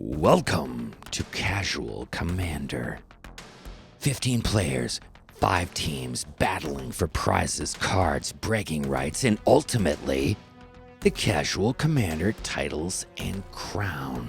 Welcome to Casual Commander. 15 players, 5 teams battling for prizes, cards, bragging rights, and ultimately, the Casual Commander titles and crown.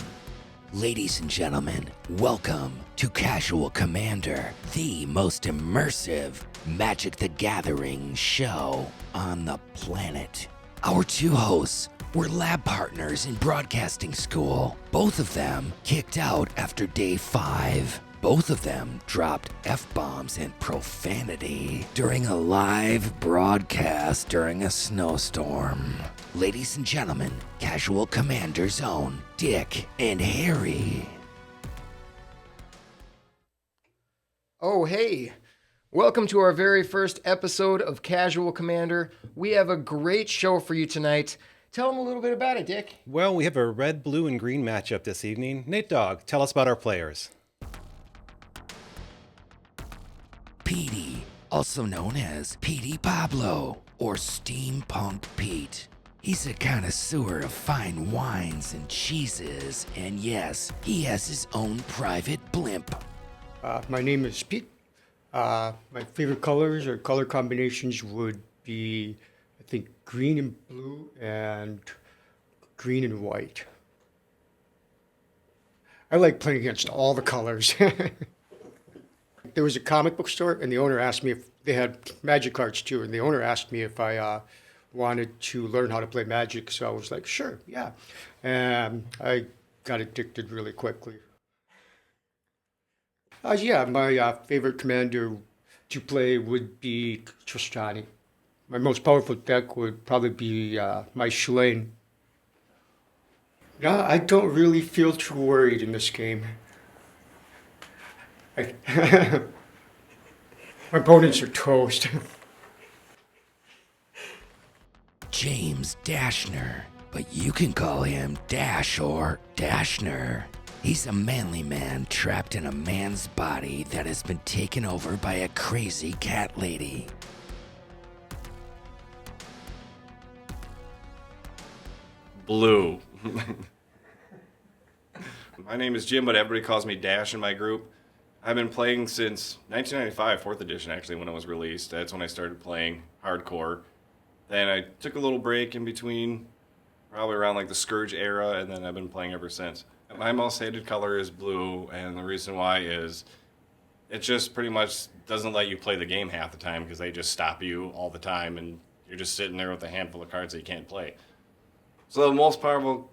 Ladies and gentlemen, welcome to Casual Commander, the most immersive Magic the Gathering show on the planet. Our two hosts were lab partners in broadcasting school. Both of them kicked out after day 5. Both of them dropped F-bombs and profanity during a live broadcast during a snowstorm. Ladies and gentlemen, Casual Commander's own Dick and Harry. Oh, hey. Welcome to our very first episode of Casual Commander. We have a great show for you tonight. Tell them a little bit about it, Dick. Well, we have a red, blue, and green matchup this evening. Nate Dogg, tell us about our players. Petey, also known as Petey Pablo, or Steampunk Pete. He's a connoisseur of fine wines and cheeses, and yes, he has his own private blimp. My name is Pete. My favorite colors or color combinations would be, I think, green and blue and green and white. I like playing against all the colors. There was a comic book store, and the owner asked me if they had Magic cards too, and the owner asked me if I wanted to learn how to play Magic, so I was like, sure, yeah. And I got addicted really quickly. Yeah, my favorite commander to play would be Tristani. My most powerful deck would probably be my Shalane. No, I don't really feel too worried in this game. My opponents are toast. James Dashner, but you can call him Dash or Dashner. He's a manly man trapped in a man's body that has been taken over by a crazy cat lady. Blue. My name is Jim, but everybody calls me Dash in my group. I've been playing since 1995, 4th edition actually, when it was released. That's when I started playing hardcore. Then I took a little break in between, probably around like the Scourge era, and then I've been playing ever since. My most hated color is blue, and the reason why is it just pretty much doesn't let you play the game half the time because they just stop you all the time, and you're just sitting there with a handful of cards that you can't play. So the most powerful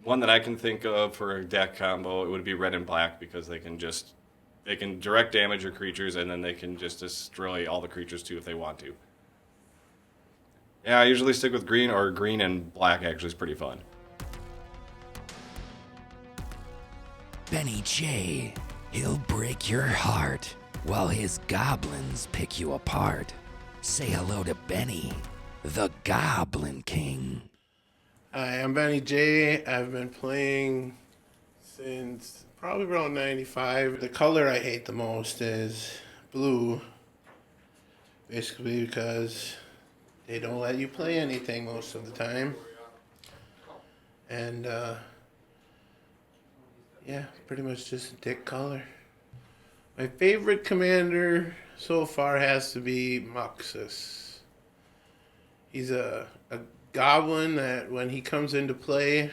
one that I can think of for a deck combo, it would be red and black, because they can direct damage your creatures, and then they can just destroy all the creatures too if they want to. Yeah, I usually stick with green, or green and black actually is pretty fun. bennyj, he'll break your heart while his goblins pick you apart. Say hello to Benny, the Goblin King. Hi, I'm bennyj. I've been playing since probably around 95. The color I hate the most is blue, basically because they don't let you play anything most of the time. And yeah, pretty much just a dick color. My favorite commander so far has to be Muxus. He's a goblin that when he comes into play,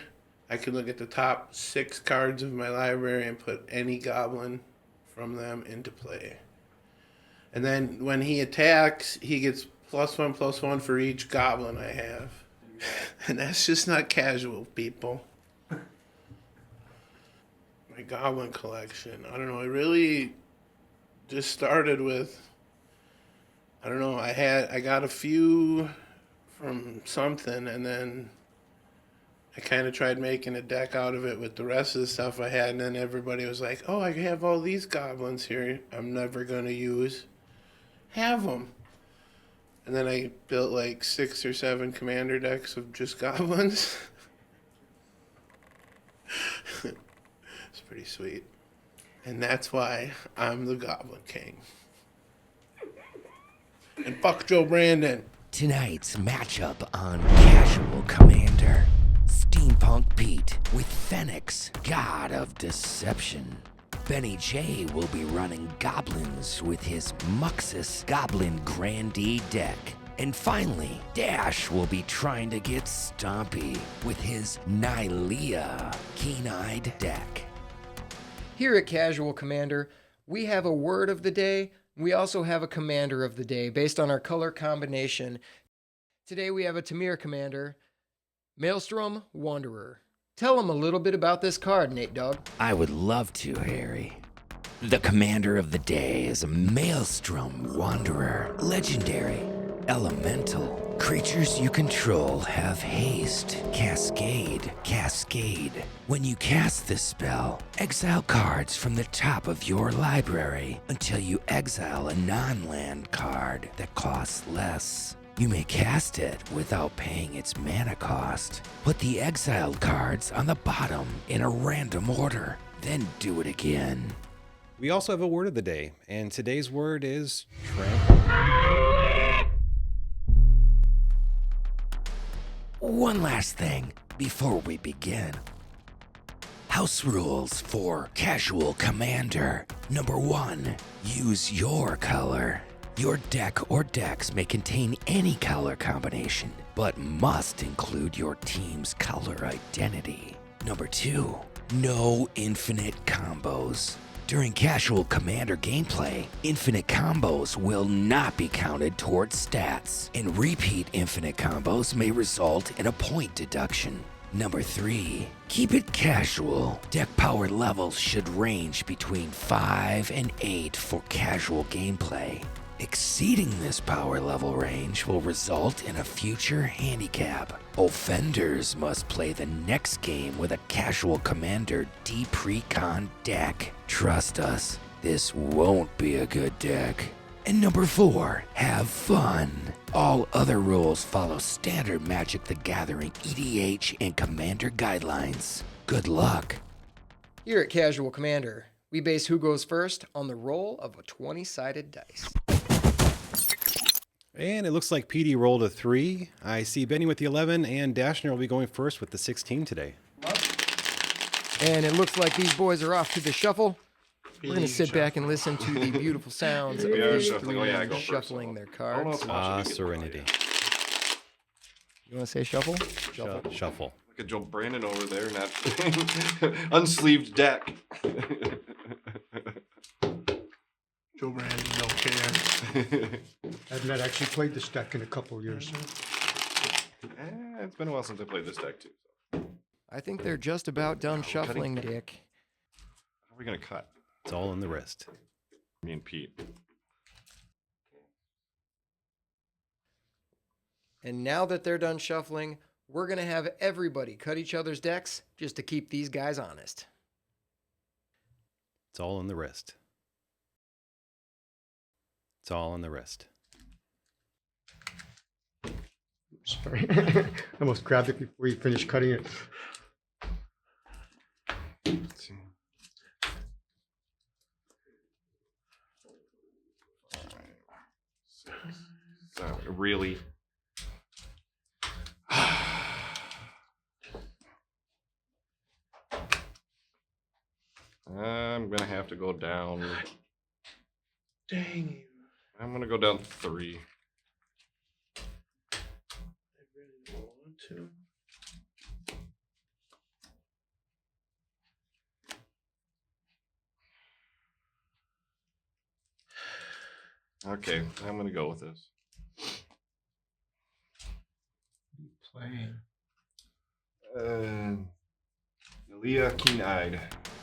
I can look at the top 6 cards of my library and put any goblin from them into play. And then when he attacks, he gets +1/+1 for each goblin I have. And that's just not casual, people. My goblin collection, I don't know, it really just started with, I don't know, I got a few from something, and then I kind of tried making a deck out of it with the rest of the stuff I had, and then everybody was like, oh, I have all these goblins here I'm never going to use. Have them. And then I built like 6 or 7 commander decks of just goblins. It's pretty sweet. And that's why I'm the Goblin King. And fuck Joe Brandon. Tonight's matchup on Casual Commander, Steampunk Steampunk Pete with Phoenix, God of Deception. bennyj will be running goblins with his Muxus Goblin Grandee deck. And finally, Dash will be trying to get stompy with his Nylea Keen-Eyed deck. Here at Casual Commander, we have a word of the day. We also have a commander of the day based on our color combination. Today we have a Temur commander, Maelstrom Wanderer. Tell them a little bit about this card, Nate Dogg. I would love to, Harry. The commander of the day is a Maelstrom Wanderer, legendary, elemental. Creatures you control have haste, cascade, cascade. When you cast this spell, exile cards from the top of your library until you exile a non-land card that costs less. You may cast it without paying its mana cost. Put the exiled cards on the bottom in a random order, then do it again. We also have a word of the day, and today's word is trample. One last thing before we begin. House rules for Casual Commander. Number 1, use your color. Your deck or decks may contain any color combination, but must include your team's color identity. Number 2, no infinite combos. During Casual Commander gameplay, infinite combos will not be counted towards stats, and repeat infinite combos may result in a point deduction. Number 3, keep it casual. Deck power levels should range between 5 and 8 for casual gameplay. Exceeding this power level range will result in a future handicap. Offenders must play the next game with a Casual Commander D-Precon deck. Trust us, this won't be a good deck. And number 4, have fun. All other rules follow standard Magic the Gathering EDH and Commander guidelines. Good luck. Here at Casual Commander, we base who goes first on the roll of a 20-sided dice. And it looks like PD rolled a 3. I see Benny with the 11, and Dashner will be going first with the 16 today. And it looks like these boys are off to the shuffle. We're going to sit back and listen to the beautiful sounds of We are these shuffling. Oh, yeah, I go first. shuffling their I don't know cards. if Mosh should get Serenity. You want to say shuffle? Shuffle. Look at Joe Brandon over there, not unsleeved deck. Joe Brandon don't care. I've not actually played this deck in a couple of years. It's been a while since I played this deck too. I think they're just about done shuffling, Dick. How are we gonna cut? It's all in the wrist. Me and Pete. And now that they're done shuffling, we're going to have everybody cut each other's decks just to keep these guys honest. It's all in the wrist. It's all in the wrist. Sorry. I almost grabbed it before you finished cutting it. Let's see. So, really? I'm gonna have to go down. Dang you. I'm gonna go down 3. I really don't want to. Okay, I'm gonna go with this. Playing. Leah Keen-Eyed.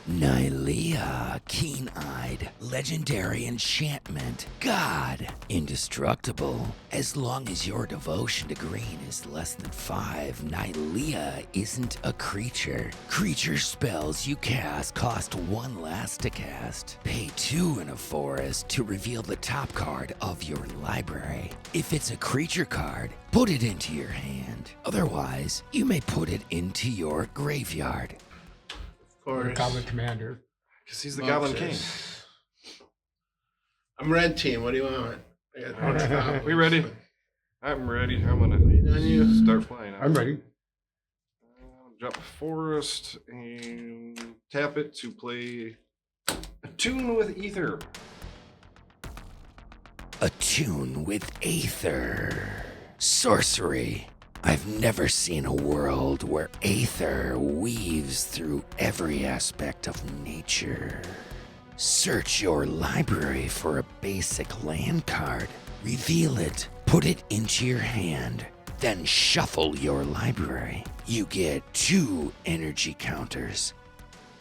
Nylea Keen-Eyed, legendary enchantment, God, indestructible. As long as your devotion to green is less than 5, Nylea isn't a creature. Creature spells you cast cost 1 last to cast. Pay 2 in a forest to reveal the top card of your library. If it's a creature card, put it into your hand. Otherwise, you may put it into your graveyard. Or Goblin Commander. Because he's the Goblin King. I'm red team. What do you want? I got a bunch of goblins. We ready? I'm ready. I'm gonna on you. start playing. I'm ready. Drop a forest and tap it to play Attune with Ether. Attune with Aether. Sorcery. I've never seen a world where Aether weaves through every aspect of nature. Search your library for a basic land card. Reveal it. Put it into your hand. Then shuffle your library. You get 2 energy counters.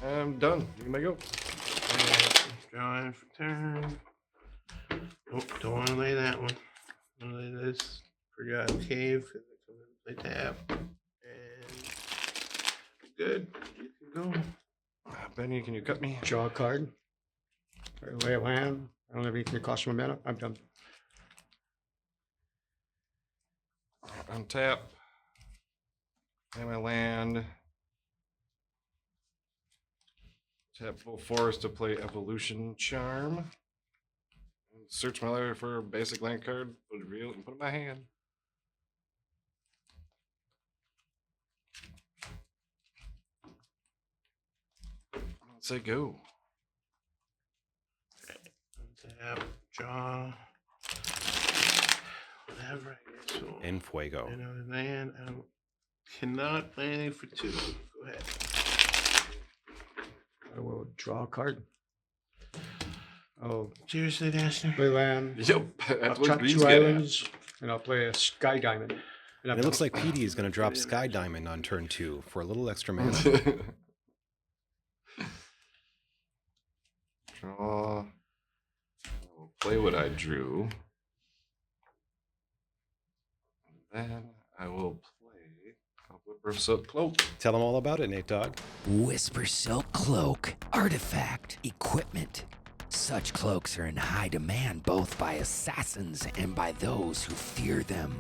I'm done. You may go. Drawing for turn. Nope, don't want to lay that one. I'm gonna lay this Forgotten Cave because it comes into play tap. And good. You can go. Benny, can you cut me? Draw a card. Or lay a land. I don't have anything to cost my mana. I'm done. Untap. Play my land. Tap full forest to play Evolution Charm. Search my library for a basic land card. Put it real and put it in my hand. Let's say go. Tap, draw. Whatever I get. So, En fuego. and other land, I cannot play anything for 2. Go ahead. I will draw a card. Oh, Seriously, Dashner? play land. Yep, I'll that's what tap these 2 get at. islands, and I'll play a Sky Diamond. And And it looks like PD is going to drop Sky Diamond on turn 2 for a little extra mana. Draw. I'll play what I drew. And then I will play a Whipper Silk Cloak. Tell them all about it, Nate Dogg. Whisper Silk Cloak. Artifact. Equipment. Such cloaks are in high demand both by assassins and by those who fear them.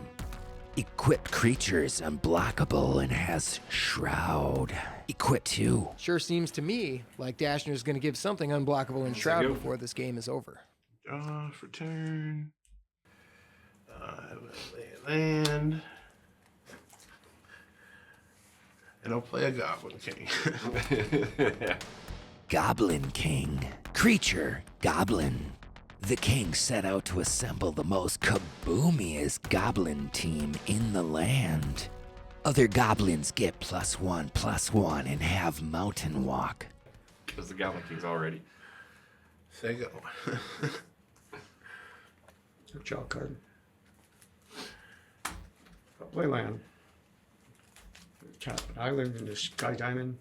Equipped creature is unblockable and has Shroud. Equip 2. Sure seems to me like Dashner's going to give something unblockable in Shroud go. before this game is over. Draw for turn. I will lay a land. And I'll play a Goblin King. Goblin King. Creature, Goblin. The king set out to assemble the most kaboomiest goblin team in the land. Other goblins get +1/+1 and have Mountain Walk. Because the Goblin King's already. Say go. Draw a card. I'll play land. Tap an island and a Sky Diamond.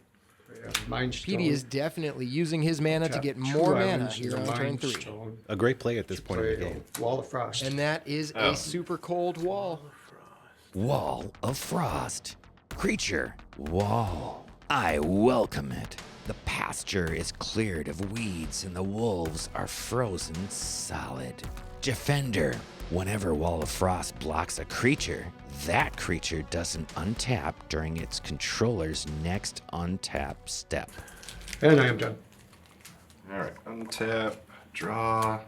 Mind Stone. PD is definitely using his mana to Tap get 2 more mana islands and here a on turn Mind 3. Stone. A great play at this point in the Play game. a Wall of Frost. And that is Oh. a super cold wall. Wall of Frost. Creature, wall. I welcome it. The pasture is cleared of weeds and the wolves are frozen solid. Defender. Whenever Wall of Frost blocks a creature, that creature doesn't untap during its controller's next untap step. And I am done. Alright, untap, draw.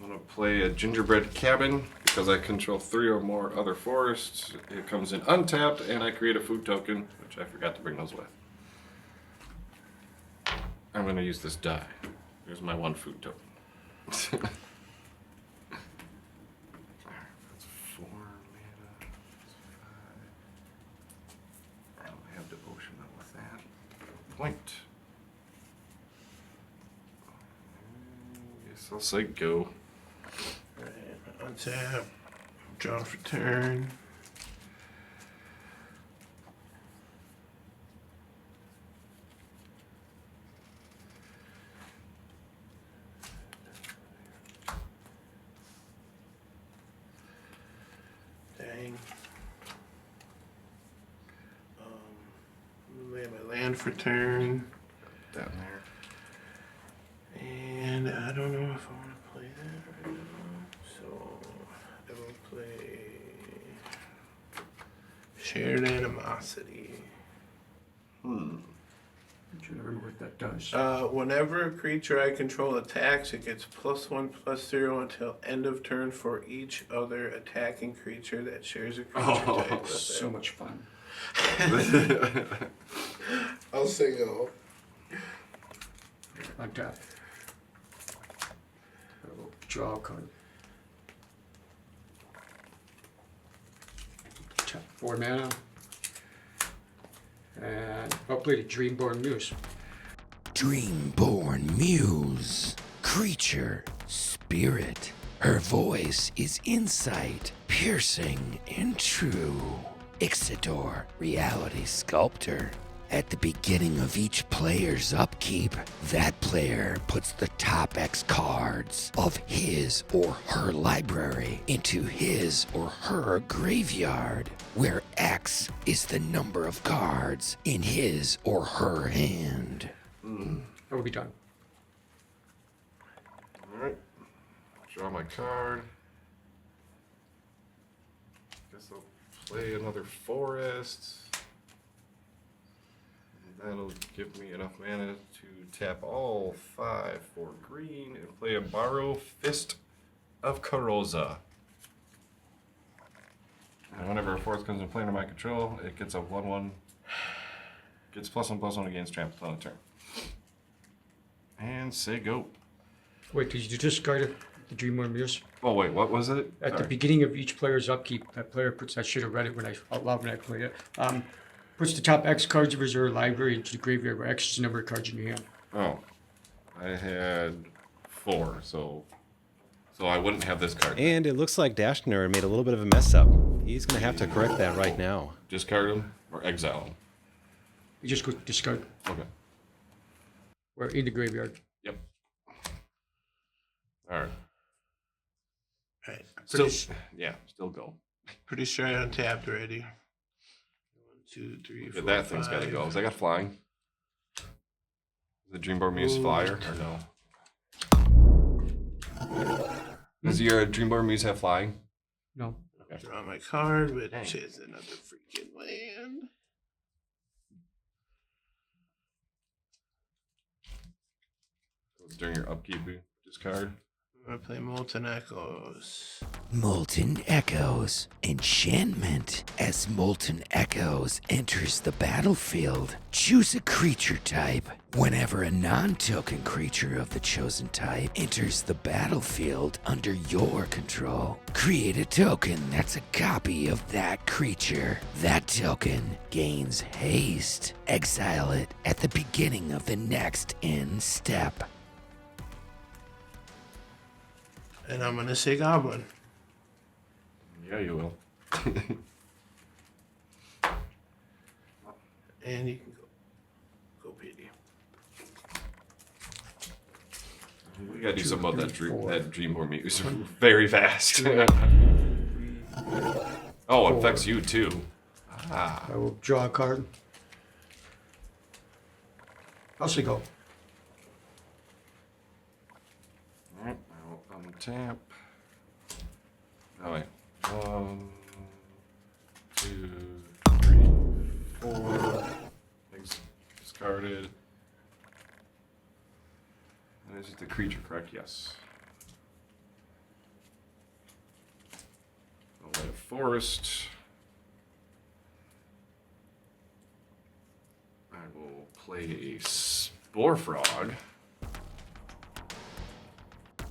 I'm going to play a Gingerbread Cabin because I control 3 or more other forests. It comes in untapped and I create a food token, which I forgot to bring those with. I'm going to use this die. Here's my 1 food token. That's 4 mana. That's 5. I don't have devotion with that. Point. Guess I'll say go. Alright, untap. Draw for turn. Dang. Lay my land for turn. Down there. And I don't know if I want to play that right now. So I will play Shared Animosity. Should remember what that does. Whenever a creature I control attacks, it gets +1/+0 until end of turn for each other attacking creature that shares a creature type with it. So much fun. I'll say go. On top. I will draw a card. Tap 4 mana. And I'll play the Dreamborn Muse. Dreamborn Muse. Creature, spirit. Her voice is insight, piercing and true. Ixidor, reality sculptor. At the beginning of each player's upkeep, that player puts the top X cards of his or her library into his or her graveyard, where X is the number of cards in his or her hand. That will be done. Alright. Draw my card. Guess I'll play another forest. That'll give me enough mana to tap all 5 for green and play a Borrow Fist of Karoza. And whenever a forest comes in play under my control, it gets a 1/1. Gets +1/+1 against trample on a turn. And say go. Wait, did you discard the Dreamborn Muse? Oh wait, what was it? At the Sorry. beginning of each player's upkeep, that player puts, I should have read it when out loud when I played it. Puts the top X cards of his or her library into the graveyard where X is the number of cards in your hand. Oh, I had 4, so I wouldn't have this card. And it looks like Dashner made a little bit of a mess up. He's going to have to correct that right now. Discard him or exile him. You just go discard. Okay. Or in the graveyard. Yep. All right. Right. Still, yeah, still go. Pretty sure I untapped already. 1, 2, 3, Yeah, 4, that thing's got to 5. go. Has that got flying? Is the Dreamborn Muse flyer or no? Does your Dreamborn Muse have flying? No. Draw my card, which Dang. is another freaking land. During your upkeep, you discard. I'm gonna play Molten Echoes. Molten Echoes. Enchantment. As Molten Echoes enters the battlefield, choose a creature type. Whenever a non-token creature of the chosen type enters the battlefield under your control, create a token that's a copy of that creature. That token gains haste. Exile it at the beginning of the next end step. And I'm gonna say Goblin. Yeah, you will. And you can go PD. We gotta do something about that Dreamborn Muse very fast. Oh, it affects you too. Ah. I will draw a card. I'll say go. Alright, I'll untap. Oh wait. 1, 2, 3, 4. Things discarded. And is it the creature, correct? Yes. I'll play a forest. I will play a Spore Frog.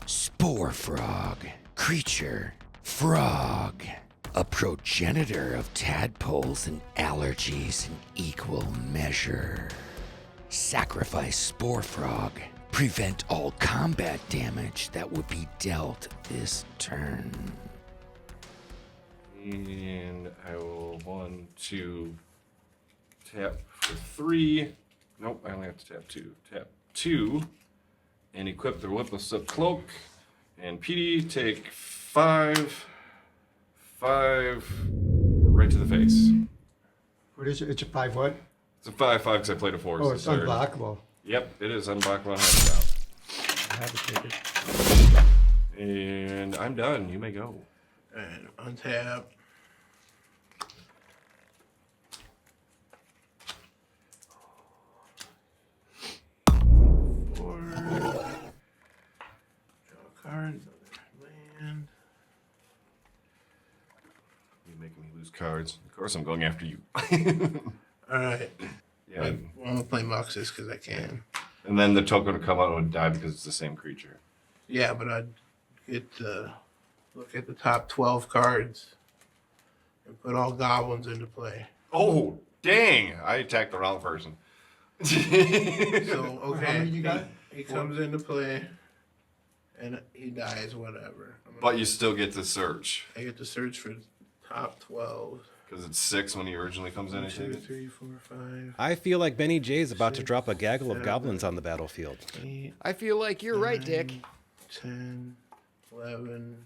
Spore Frog. Creature. Frog. A progenitor of tadpoles and allergies in equal measure. Sacrifice Spore Frog. Prevent all combat damage that would be dealt this turn. And I will 1, 2, tap for 3. Nope, I only have to tap 2. Tap 2 and equip the Whipless Up Cloak. And PD take 5 right to the face. What is it? It's a 5 what? It's a 5/5 because I played a forest. Oh, it's unblockable. Yep, it is unblockable. I I have to take it. And I'm done. You may go. And untap. Four. Draw a card. Land. You're making me lose cards. Of course, I'm going after you. All right. Yeah. I'm gonna play Muxus because I can. And then the token would come out and would die because it's the same creature. Yeah, but I'd get the look at the top 12 cards and put all goblins into play. Oh, dang! I attacked the wrong person. So How okay, many you got? he comes into play, and he dies. Whatever. But you still get to search. I get to search for top 12. Because it's 6 when he originally comes in, I 2, take it. 3, 4, 5, I feel like Benny J is about to drop a gaggle of goblins on the battlefield. 8, I feel like you're right, Dick. 10, 11,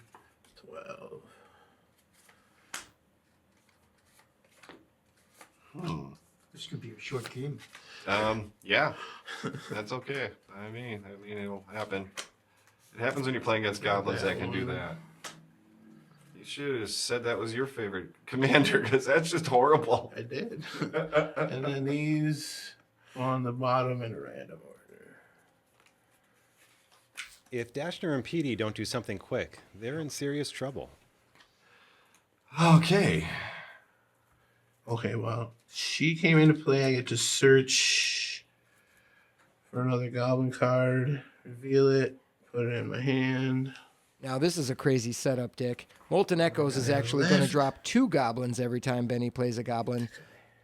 12. This could be a short game. Yeah, that's okay. I mean, it'll happen. It happens when you're playing against goblins that can do that. You should have said that was your favorite commander, because that's just horrible. I did. And then these on the bottom in random order. If Dashner and Petey don't do something quick, they're in serious trouble. Okay. Okay, well, she came into play. I get to search for another goblin card, reveal it, put it in my hand. Now, this is a crazy setup, Dick. Molten Echoes is actually going to drop 2 goblins every time Benny plays a goblin,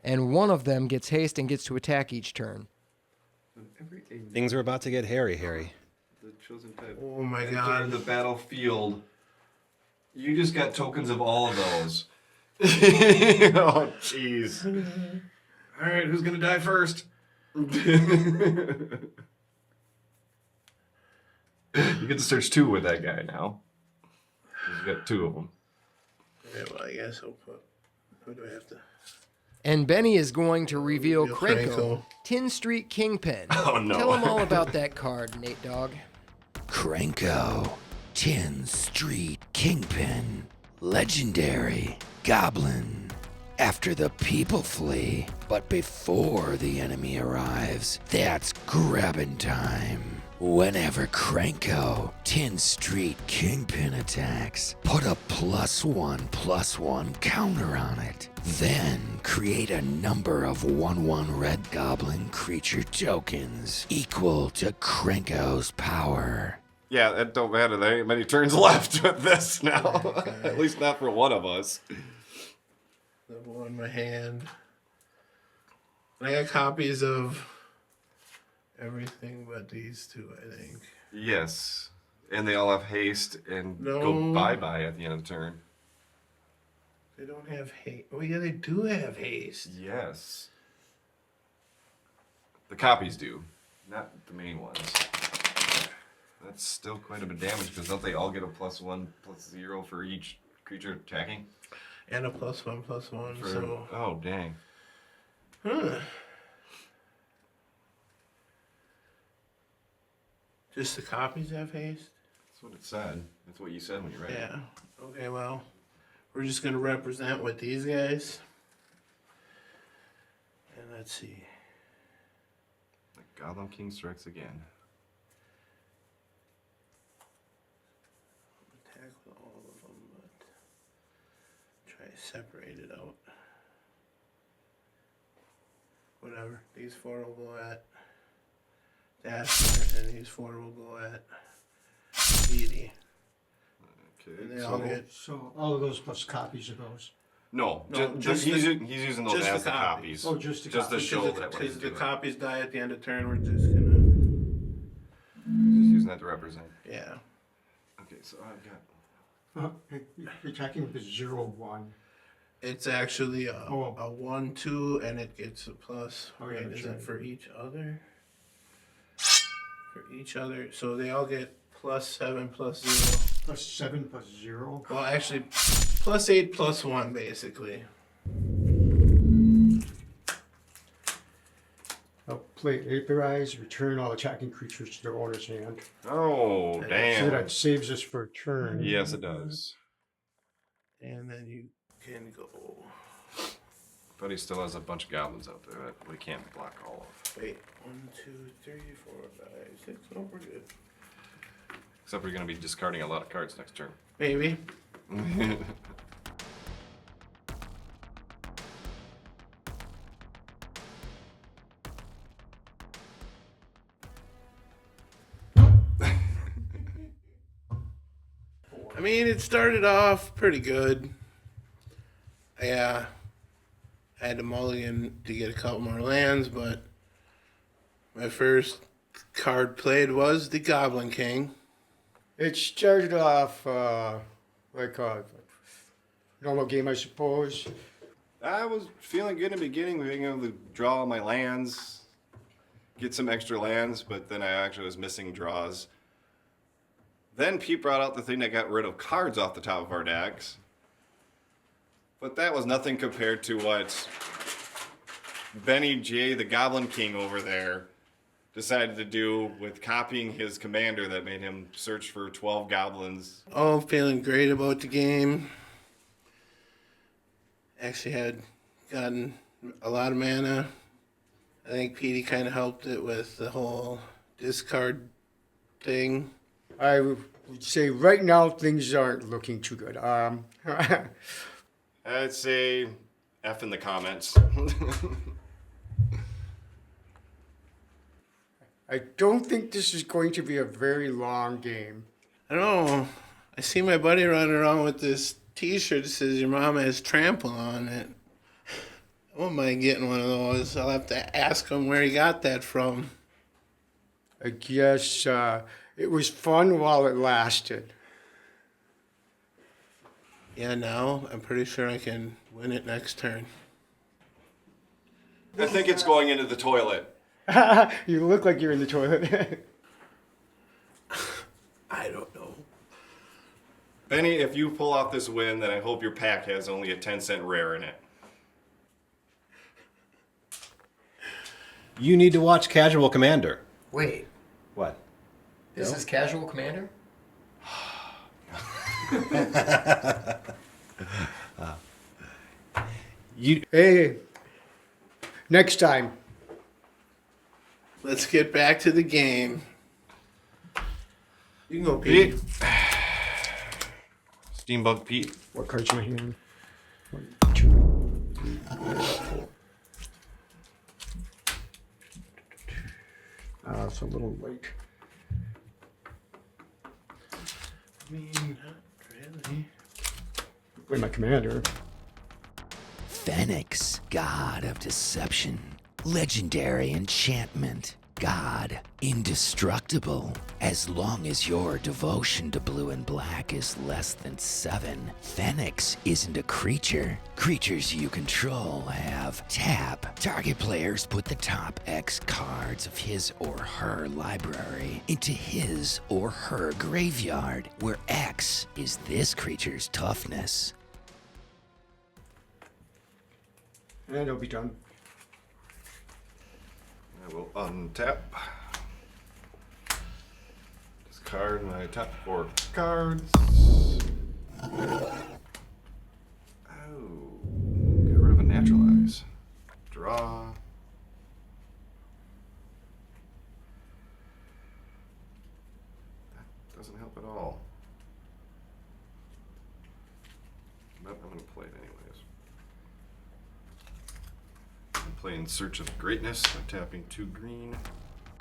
and one of them gets haste and gets to attack each turn. Things are about to get hairy, Harry. The chosen type. Oh my Enter god. the battlefield. You just got tokens of all of those. Oh, jeez. All right, who's gonna die first? You get to search 2 with that guy now. You got 2 of them. Okay, well, I guess I'll put. Who do I have to? And Benny is going to reveal Reveal Krenko, Krenko. Tin Street Kingpin. Oh, no. Tell him all about that card, Nate Dogg. Krenko, 10 Street Kingpin, legendary goblin. After the people flee, but before the enemy arrives, that's grabbing time. Whenever Krenko, 10 Street Kingpin attacks, put a +1/+1 counter on it. Then create a number of 1/1 red goblin creature tokens equal to Krenko's power. Yeah, that don't matter. There ain't many turns left with this now. At least not for one of us. Level 1 in my hand. I got copies of everything but these 2, I think. Yes. And they all have haste and No. go bye-bye at the end of the turn. They don't have haste. Oh, yeah, they do have haste. Yes. The copies do, not the main ones. That's still quite a bit of damage, because don't they all get a +1/+0 for each creature attacking? And a +1/+1, For, so. oh, dang. Huh. Just the copies have haste? That's what it said. That's what you said when you read it. Yeah. Okay, well, we're just going to represent with these guys. And let's see. The Goblin King strikes again. Attack with all of them, but try to separate it out. Whatever. These 4 will go at Dasher, and these 4 will go at Edie. Okay. And they all get So all of those plus copies of those. No, No, just just he's using those just as the the copies. copies. Oh, just the Just to copies. show because that what he's the doing. copies die at the end of turn. We're just gonna, Just using that to represent. yeah. Okay, so I've got. You're attacking with a 0/1. It's actually a Oh. 1/2, and it gets a plus. Oh, yeah, Wait, that's is it right. for each other? For each other, so they all get +7/+0. +7/+0. Well, actually, +8/+1, basically. Play Aetherize, return all attacking creatures to their owner's hand. Oh, So damn. that saves us for a turn. Yes, it does. And then you can go. But he still has a bunch of goblins out there that we can't block all of. Wait, 1, 2, 3, 4, 5, 6. Oh, we're good. Except we're going to be discarding a lot of cards next turn. Maybe. I mean, it started off pretty good. Yeah, I had to mulligan to get a couple more lands, but my first card played was the Goblin King. It started off like a normal game, I suppose. I was feeling good in the beginning, being able to draw all my lands, get some extra lands, but then I actually was missing draws. Then Pete brought out the thing that got rid of cards off the top of our decks. But that was nothing compared to what bennyj, the Goblin King over there, decided to do with copying his commander that made him search for 12 goblins. Oh, feeling great about the game. Actually had gotten a lot of mana. I think Petey kind of helped it with the whole discard thing. I would say right now things aren't looking too good. I'd say F in the comments. I don't think this is going to be a very long game. I don't know. I see my buddy running around with this t-shirt that says your mama has trample on it. I won't mind getting one of those. I'll have to ask him where he got that from. I guess it was fun while it lasted. Yeah, now I'm pretty sure I can win it next turn. I think it's going into the toilet. You look like you're in the toilet. I don't know. Benny, if you pull out this win, then I hope your pack has only a 10-cent rare in it. You need to watch Casual Commander. Wait, What? this is Casual Commander? You Hey, next time. Let's get back to the game. You can go, Pete. Pete. Steambug Pete. What cards am I hearing? 1, 2, 3, 4. It's a little late. I mean, not really. Wait, my commander. Phoenix, god of deception. Legendary enchantment. God, indestructible. As long as your devotion to blue and black is less than 7, Phoenix isn't a creature. Creatures you control have tap. Target players put the top X cards of his or her library into his or her graveyard, where X is this creature's toughness. And it'll be done. I will untap. Discard my top 4 cards. Oh, got rid of a naturalize. Draw. That doesn't help at all. But I'm going to play it anyways. I'm playing Search of Greatness. I'm tapping 2 green.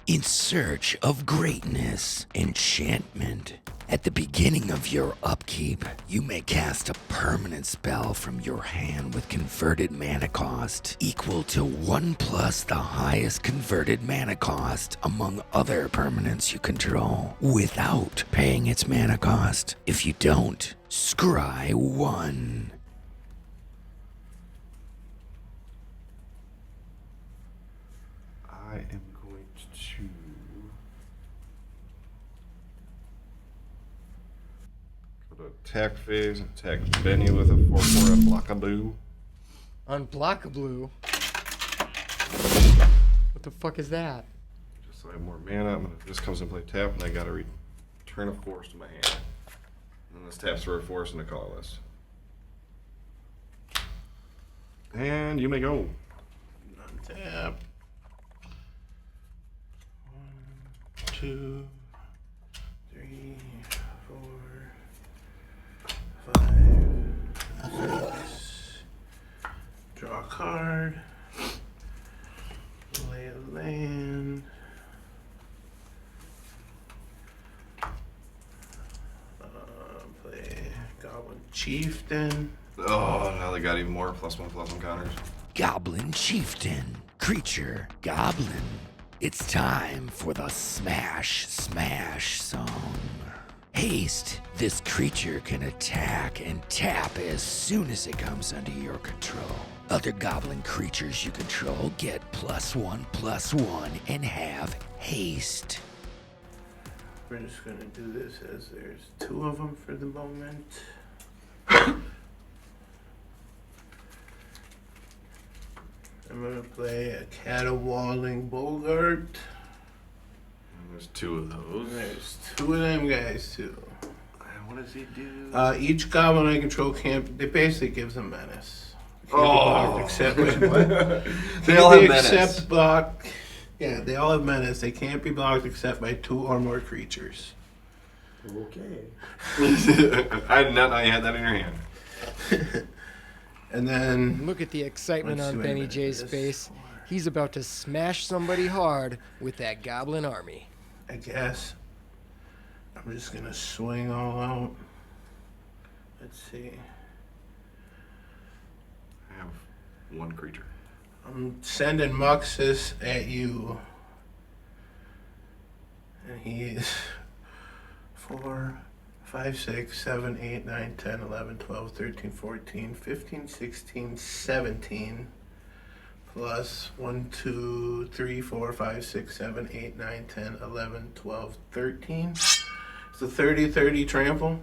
In search of greatness, enchantment. At the beginning of your upkeep, you may cast a permanent spell from your hand with converted mana cost equal to 1+ the highest converted mana cost among other permanents you control without paying its mana cost. If you don't, scry 1. I am going to go to attack phase, attack Benny with a 4/4 unblockable. Unblockable? What the fuck is that? Just so I have more mana, I'm gonna, this comes in play tap, and I gotta return a force to my hand. And this taps for a force in the colorless. And you may go. Untap. 1, 2, 3, 4, 5, 6. Draw a card. Lay a land. Play Chieftain. Oh, now they got even more +1/+1 counters. Goblin Chieftain. Creature Goblin. It's time for the Smash Smash song. Haste. This creature can attack and tap as soon as it comes under your control. Other goblin creatures you control get +1/+1 and have haste. We're just gonna do this as there's 2 of them for the moment. I'm gonna play a Caterwauling Bogart. There's 2 of those. There's 2 of them guys too. What does he do? Each goblin I control can't. It basically gives them menace. Can't be Oh. blocked except They all have menace. Except block. Yeah, they all have menace. They can't be blocked except by 2 or more creatures. Okay. I did not know you had that in your hand. And then Look at the excitement Let's on see what I Benny meant J's this face. for. He's about to smash somebody hard with that goblin army. I guess I'm just gonna swing all out. Let's see. I have 1 creature. I'm sending Muxus at you. And he's 4, 5, 6, 7, 8, 9, 10, 11, 12, 13, 14, 15, 16, 17. Plus 1, 2, 3, 4, 5, 6, 7, 8, 9, 10, 11, 12, 13. It's a 30-30 trample.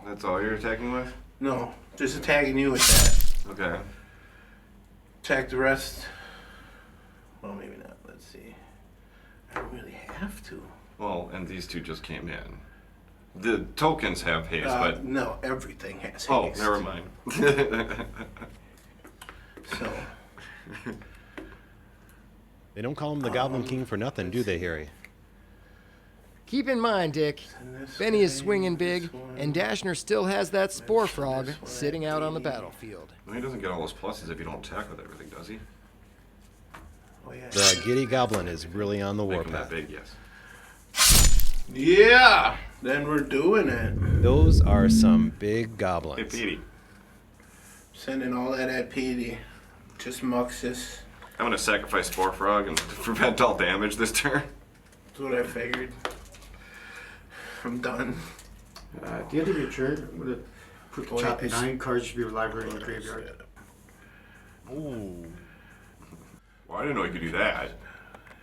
That's all you're attacking with? No, just attacking you with that. Okay. Attack the rest. Well, maybe not. Let's see. I don't really have to. Well, and these 2 just came in. The tokens have haste, but... No, everything has haste. Oh, never mind. So, They don't call him the Goblin King for nothing, do they, Harry? Keep in mind, Dick, and this Benny is way, swinging big, this one. and Dashner still has that Spore This Frog one, sitting out on the battlefield. Well, he doesn't get all those pluses if you don't attack with everything, does he? Oh, yeah. The Giddy Goblin is really on the Make him warpath. that big, yes. Yeah, then we're doing it. Those are some big Hey, goblins. Petey. Sending all that at Petey. Just Muxus. I'm gonna sacrifice Spore Frog and prevent all damage this turn. That's what I figured. I'm done. At the end of your turn, I'm going to put the top 9 cards of your library in the graveyard. Ooh. Well, I didn't know you could do that.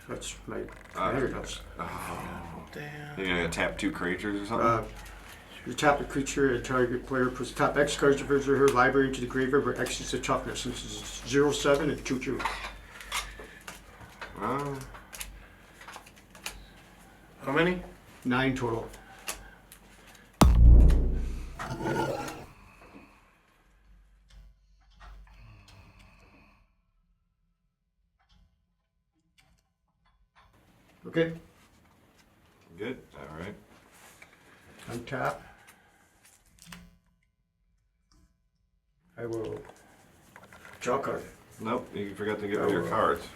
That's my commander does. Damn. You're gonna tap 2 creatures or something? You tap a creature, a target player puts top X cards of his or her library into the graveyard where X is the toughness. This is 0/7 and 2/2. How many? 9 total. Okay, Good. All right. untap. I will draw a card. Nope, you forgot to get rid of your cards.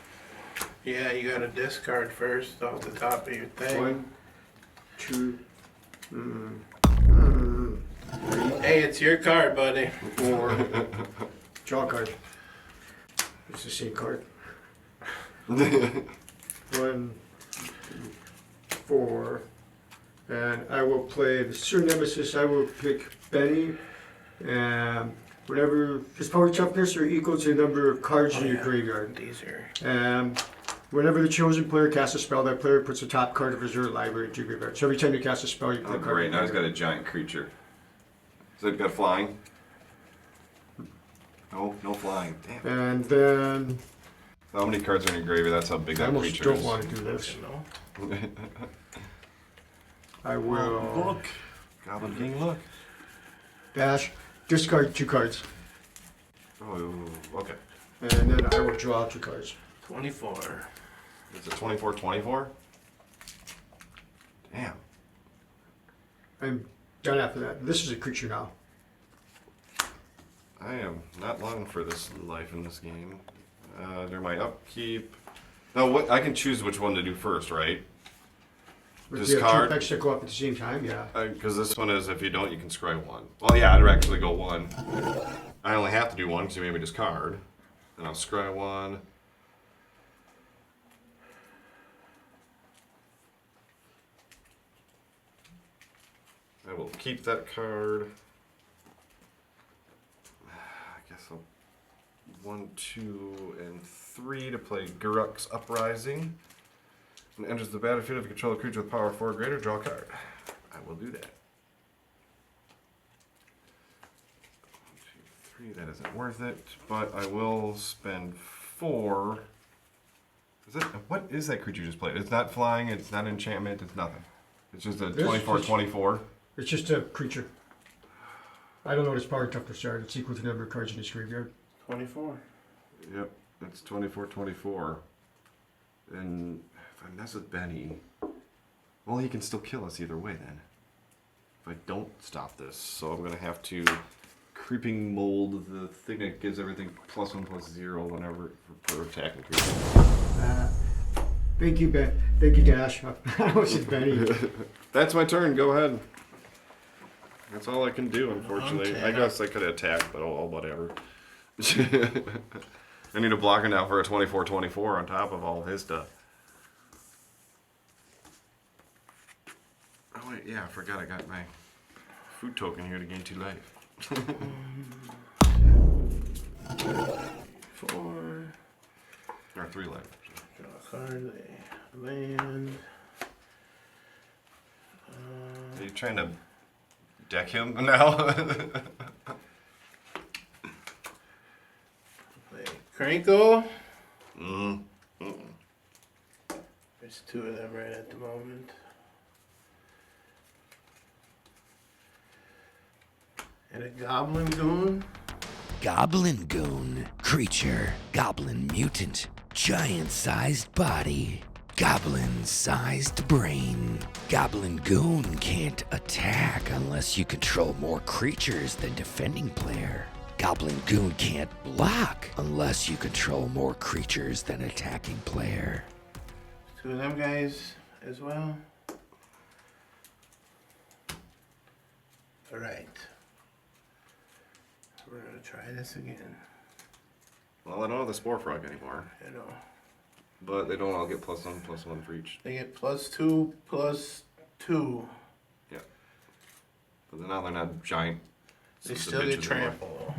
Yeah, you gotta discard first off the top of your thing. 1, 2, Hey, it's your card, buddy. 4. Draw a card. It's the same card. 1, 2, 4. And I will play the Sir Nemesis. I will pick Benny. And whenever his power toughness are equal to the number of cards in your graveyard. These are. And whenever the chosen player casts a spell, that player puts the top card of his or her library into your graveyard. So every time you cast a spell, you put Oh, a card. great. in Now your he's got a giant creature. So he's got flying? No, no flying. Damn. And then How many cards are in your graveyard? That's how big I that almost creature don't is. want to do this. No. I will Look. Goblin King, look. dash, discard 2 cards. Oh, okay. And then I will draw 2 cards. 24. It's a 24/24? Damn. I'm done after that. This is a creature now. I am not long for this life in this game. They're my upkeep. No, what I can choose which one to do first, right? But if you have Discard. two effects that go up at the same time, yeah. Because this one is if you don't, you can scry one. Well, yeah, I'd actually go one. I only have to do one because you made me discard. Then I'll scry one. I will keep that card. I guess I'll 1, 2, and 3 to play Guruk's Uprising. And enters the battlefield if you control a creature with power 4 or greater, draw a card. I will do that. 1, 2, 3, that isn't worth it, but I will spend 4. What is that creature you just played? It's not flying, it's not enchantment, it's nothing. It's just a 24/24. It's just a creature. I don't know what its power tough to start. It's equal to the number of cards in its graveyard. 24. Yep, it's 24/24. And if I mess with Benny, well, he can still kill us either way then. If I don't stop this, so I'm gonna have to creeping mold the thing that gives everything +1/+0 whenever for attacking creatures. Thank you, Ben. Thank you, Dash. I was just Benny. That's my turn. Go ahead. That's all I can do, unfortunately. I guess I could attack, but oh, whatever. I need a blocker now for a 24/24 on top of all of his stuff. Oh wait, yeah, I forgot I got my food token here to gain 2 life. 4. Or 3 life. Draw a card. Land. Are you trying to deck him now? Play Crankle. Mm. There's 2 of them right at the moment. And a Goblin Goon. Goblin Goon. Creature. Goblin mutant. Giant-sized body. Goblin-sized brain. Goblin Goon can't attack unless you control more creatures than defending player. Goblin Goon can't block unless you control more creatures than attacking player. 2 of them guys as well. Alright. We're gonna try this again. Well, I don't have the Spore Frog anymore, You know. but they don't all get +1/+1 for each. They get +2/+2. Yeah. But now they're not giant. They sons of still get bitches anymore. trample.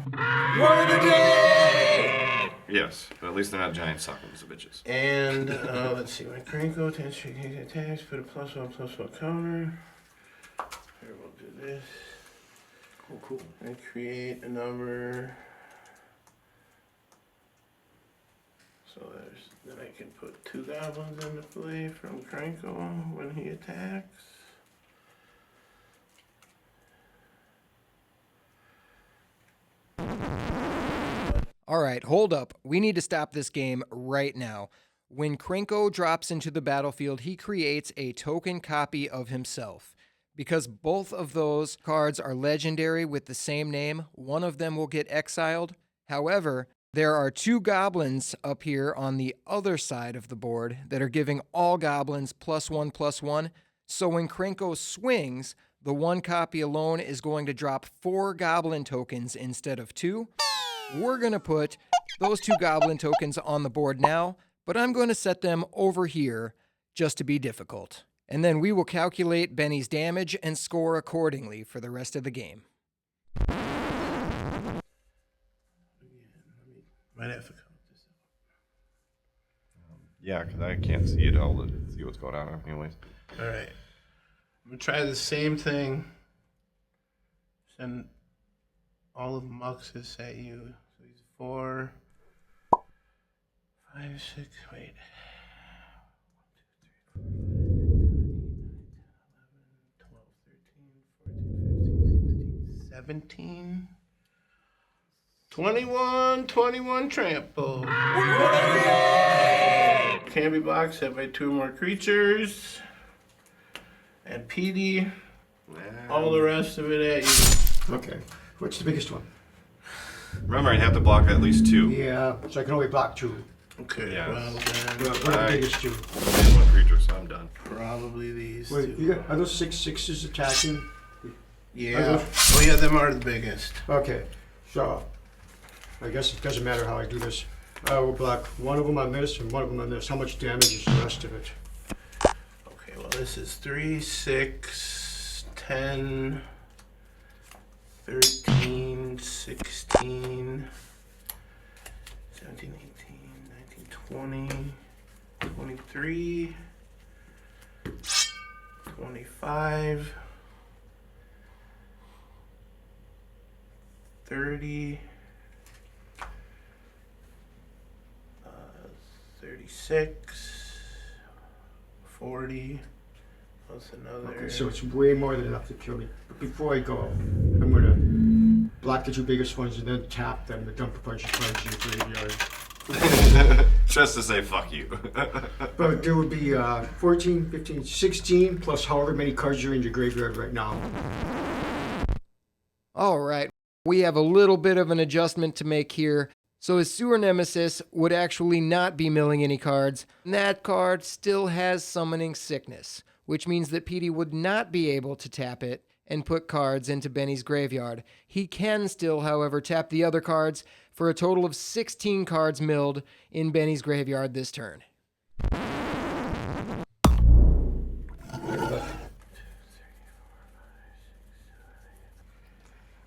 Yes, but at least they're not giant suckers of bitches. And let's see, when Cranko attacks, put a +1/+1 counter. Here, we'll do this. Oh, cool. And create a number. So then I can put 2 goblins into play from Cranko when he attacks. All right, hold up. We need to stop this game right now. When Krenko drops into the battlefield, he creates a token copy of himself. Because both of those cards are legendary with the same name, one of them will get exiled. However, there are 2 goblins up here on the other side of the board that are giving all goblins +1/+1. So when Krenko swings, the 1 copy alone is going to drop 4 goblin tokens instead of 2. We're going to put those 2 goblin tokens on the board now, but I'm going to set them over here just to be difficult. And then we will calculate Benny's damage and score accordingly for the rest of the game. Might have to count this Yeah, because I can't see it all to see what's going on anyways. out. Alright. I'm going to try the same thing. Send all of Muxus at you. So he's 4, 5, 6, wait. 1, 2, 3, 4, 5, 6, 7, 8, 9, 10, 11, 12, 13, 14, 15, 16, 17. 21 trample. Can be blocked set by 2 more creatures. And PD, all the rest of it at you. Okay. What's the biggest one? Remember, I'd have to block at least 2. Yeah, so I can only block 2. Okay, Yeah. well then. What are the biggest 2? I have 1 creature, so I'm done. Probably these Wait, two. are those 6/6s attacking? Yeah. Oh yeah, them are the biggest. Okay, so I guess it doesn't matter how I do this. I will block one of them on this and one of them on this. How much damage is the rest of it? Okay, well this is 3, 6, 10, 13, 16, 17, 18, 19, 20, 23, 25, 30, 36, 40, plus another. Okay, so it's way more than enough to kill me. But before I go, I'm gonna block the two biggest ones and then tap them to dump a bunch of cards in the graveyard. Just to say fuck you. But there would be 14, 15, 16, plus however many cards are in your graveyard right now. All right, we have a little bit of an adjustment to make here. So his Sewer Nemesis would actually not be milling any cards. And that card still has Summoning Sickness, which means that Petey would not be able to tap it and put cards into Benny's graveyard. He can still, however, tap the other cards for a total of 16 cards milled in Benny's graveyard this turn.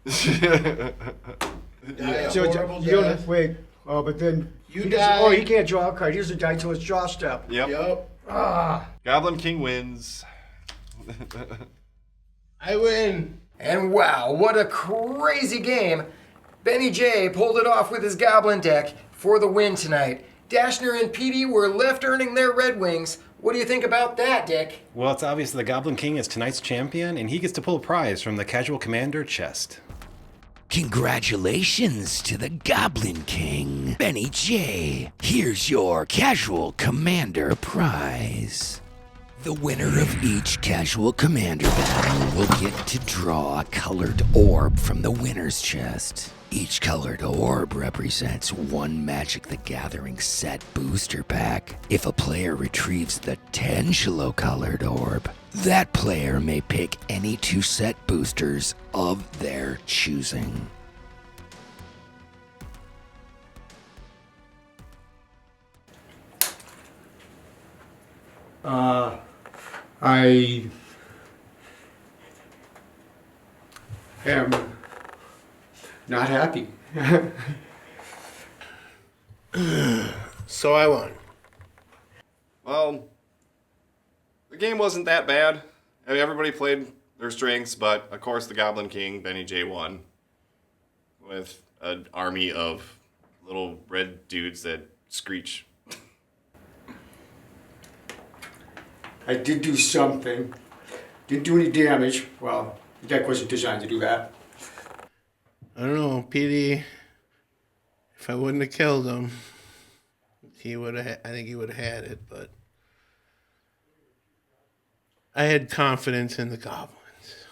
So you don't wait. Oh, but then You he die. doesn't- Oh, he can't draw a card. He doesn't die till his draw step. Yep. Yup. Goblin King wins. I win. And wow, what a crazy game. Benny J pulled it off with his Goblin deck for the win tonight. Dashner and Petey were left earning their Red Wings. What do you think about that, Dick? Well, it's obvious the Goblin King is tonight's champion, and he gets to pull a prize from the Casual Commander chest. Congratulations to the Goblin King, Benny J. Here's your Casual Commander prize. The winner of each Casual Commander battle will get to draw a colored orb from the winner's chest. Each colored orb represents one Magic the Gathering set booster pack. If a player retrieves the Tangelo colored orb, that player may pick any 2 set boosters of their choosing. I am not happy. So I won. Well, the game wasn't that bad. I mean, everybody played their strengths, but of course the Goblin King, Benny J, won. With an army of little red dudes that screech. I did do something. Didn't do any damage. Well, the deck wasn't designed to do that. I don't know, Petey. If I wouldn't have killed him, he would have. I think he would have had it. But I had confidence in the goblins.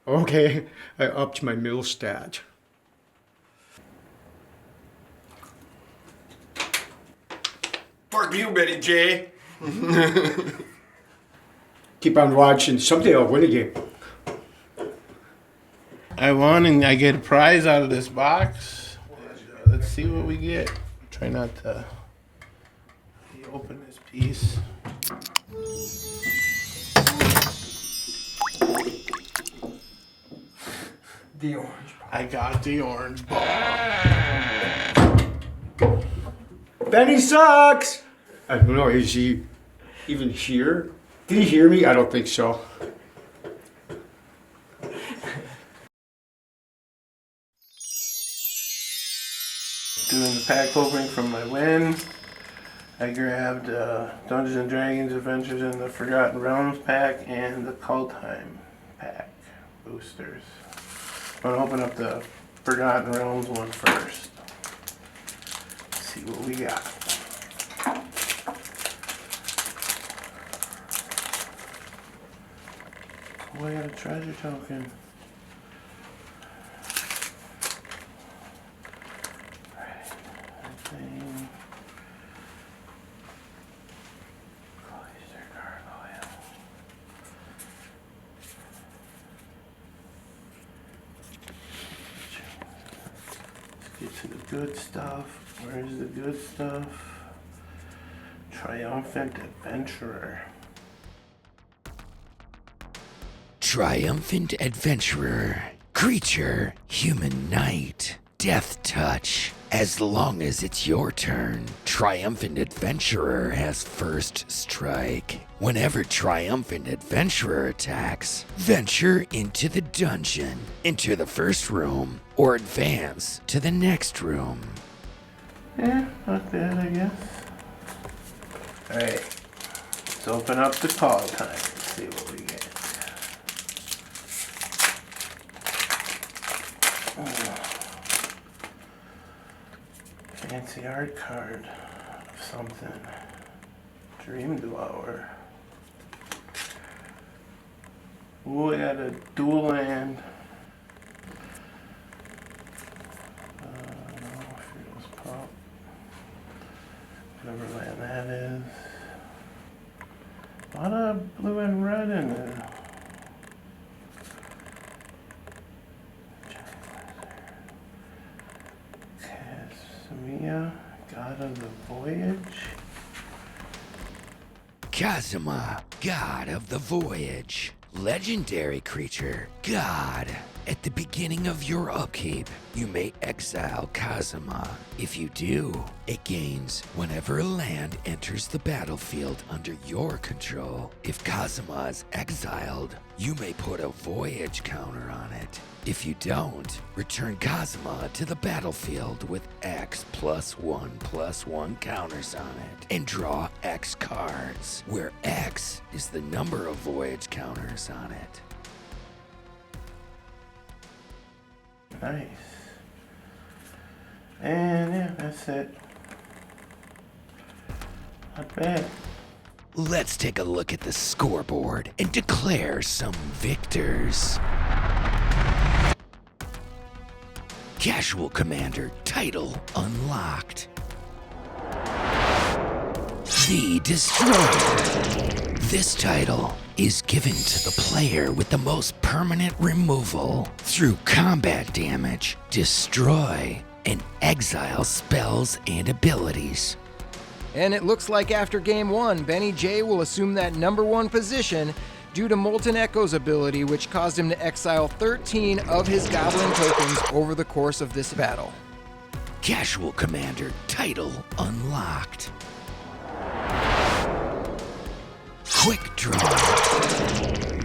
Okay, I upped my mill stat. Fuck you, Benny J. Keep on watching. Someday I'll win a game. I won, and I get a prize out of this box. Let's see what we get. Try not to open this piece. The orange. I got the orange ball. Benny sucks! I don't know, is he even here? Did he hear me? I don't think so. Doing the pack opening from my win. I grabbed Dungeons and Dragons Adventures in the Forgotten Realms pack and the Kaldheim pack boosters. I'm gonna open up the Forgotten Realms one first. See what we got. Oh, I got a treasure token. Thing. Cloister card. good stuff? Where's the good stuff? Triumphant Adventurer. Triumphant Adventurer. Creature, Human Knight. Death Touch. As long as it's your turn, Triumphant Adventurer has first strike. Whenever Triumphant Adventurer attacks, venture into the dungeon, enter the first room, or advance to the next room. Yeah, not bad, I guess. Alright, let's open up the call time and see what we get. Fancy art card of something. Dream Dweller. Ooh, I got a dual land. Feels pop. Whatever land that is. A lot of blue and red in there. Casimia, God of the Voyage. Kazuma, God of the Voyage. Legendary creature, God. At the beginning of your upkeep, you may exile Kazuma. If you do, it gains whenever a land enters the battlefield under your control. If Kazuma is exiled, you may put a Voyage counter on it. If you don't, return Kazuma to the battlefield with X+1/+1 counters on it, and draw X cards, where X is the number of Voyage counters on it. Nice. And yeah, that's it. Not bad. Let's take a look at the scoreboard and declare some victors. Casual Commander title unlocked. The Destroyer. This title is given to the player with the most permanent removal through combat damage, destroy, and exile spells and abilities. And it looks like after game 1, Benny J will assume that #1 position due to Molten Echo's ability, which caused him to exile 13 of his Goblin tokens over the course of this battle. Casual Commander title unlocked. Quick Draw.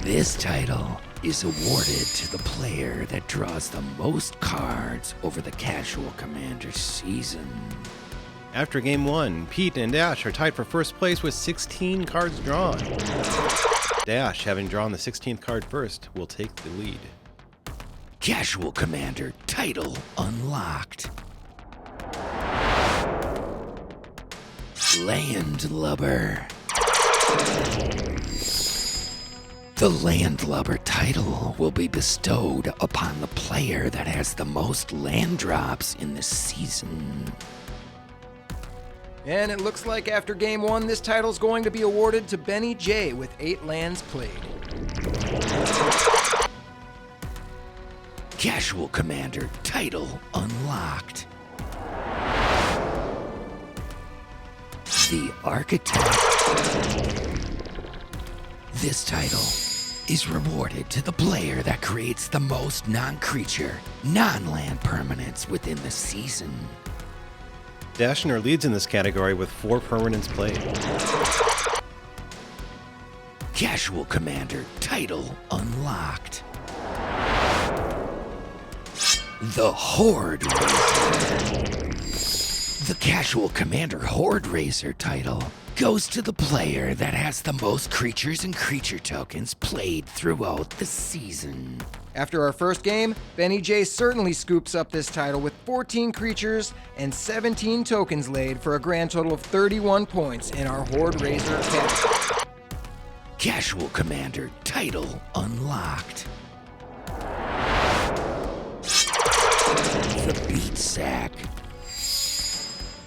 This title is awarded to the player that draws the most cards over the Casual Commander season. After game 1, Pete and Dash are tied for first place with 16 cards drawn. Dash, having drawn the 16th card first, will take the lead. Casual Commander title unlocked. Landlubber. The Landlubber title will be bestowed upon the player that has the most land drops in the season. And it looks like after game 1, this title's going to be awarded to Benny J with 8 lands played. Casual Commander title unlocked. The Architect. This title is rewarded to the player that creates the most non-creature, non-land permanents within the season. Dashner leads in this category with 4 permanents played. Casual Commander title unlocked. The Horde Raiser. The Casual Commander Horde Raiser title goes to the player that has the most creatures and creature tokens played throughout the season. After our first game, Benny J certainly scoops up this title with 14 creatures and 17 tokens laid for a grand total of 31 points in our Horde Raiser category. Casual Commander title unlocked. The Beat Sack.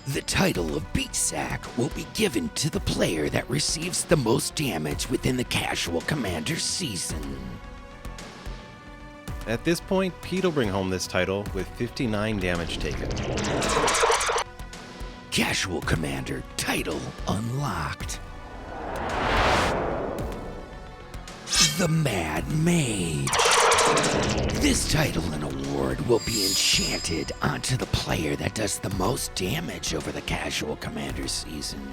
The title of Beat Sack will be given to the player that receives the most damage within the Casual Commander season. At this point, Pete will bring home this title with 59 damage taken. Casual Commander title unlocked. The Mad Mage. This title and award will be enchanted onto the player that does the most damage over the Casual Commander season.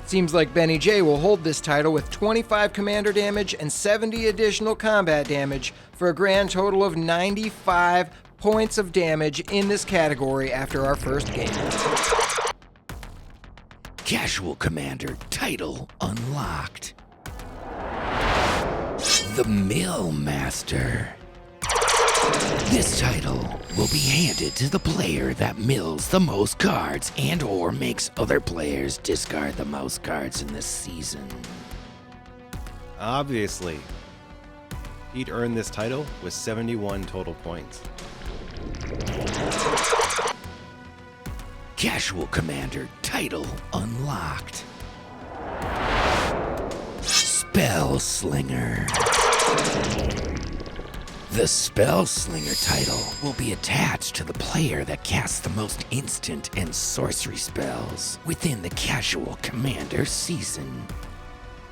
Seems like Benny J will hold this title with 25 commander damage and 70 additional combat damage for a grand total of 95 points of damage in this category after our first game. Casual Commander title unlocked. The Mill Master. This title will be handed to the player that mills the most cards and or makes other players discard the most cards in this season. Obviously, Pete earned this title with 71 total points. Casual Commander title unlocked. Spell Slinger. The Spell Slinger title will be attached to the player that casts the most instant and sorcery spells within the Casual Commander season.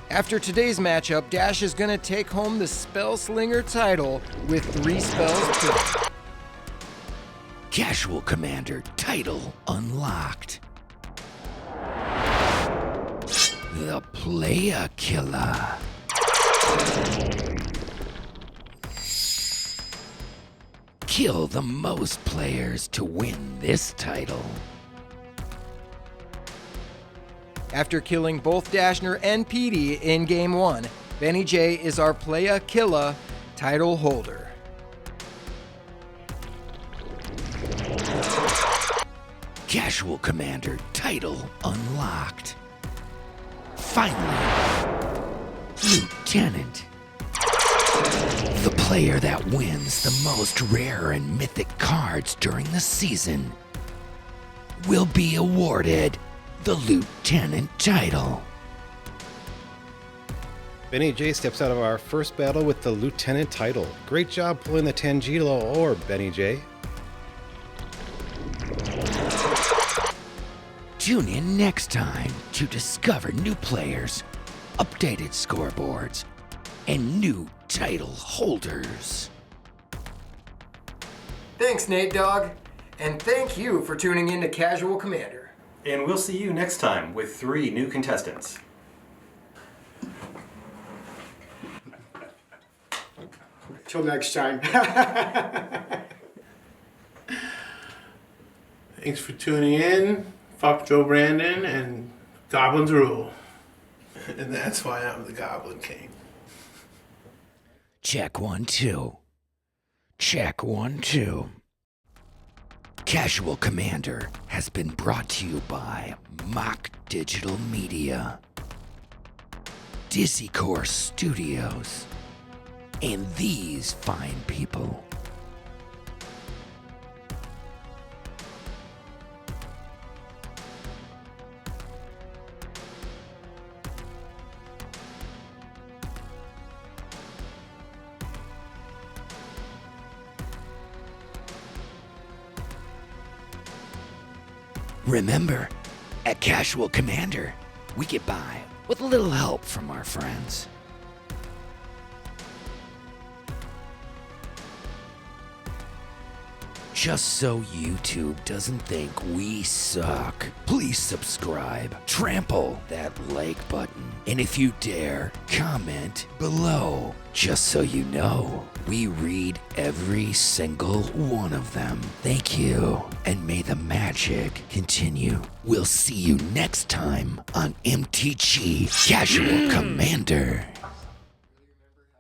After today's matchup, Dash is gonna take home the Spell Slinger title with 3 spells per. Casual Commander title unlocked. The Playa Killer. Kill the most players to win this title. After killing both Dashner and Petey in Game 1, Benny J is our Playa Killa title holder. Casual Commander title unlocked. Finally, Lieutenant. The player that wins the most rare and mythic cards during the season will be awarded the Lieutenant title. Benny J steps out of our first battle with the Lieutenant title. Great job pulling the Tangelo orb, Benny J. Tune in next time to discover new players, updated scoreboards, and new title holders. Thanks, Nate Dogg, and thank you for tuning in to Casual Commander. And we'll see you next time with 3 new contestants. Till next time. Thanks for tuning in. Fuck Joe Brandon and Goblins rule. And that's why I'm the Goblin King. Check 1, 2. Check 1, 2. Casual Commander has been brought to you by Mock Digital Media, Dizzy Core Studios, and these fine people. Remember, at Casual Commander, we get by with a little help from our friends. Just so YouTube doesn't think we suck, please subscribe, trample that like button, and if you dare, comment below. Just so you know, we read every single one of them. Thank you, and may the magic continue. We'll see you next time on MTG Casual Commander.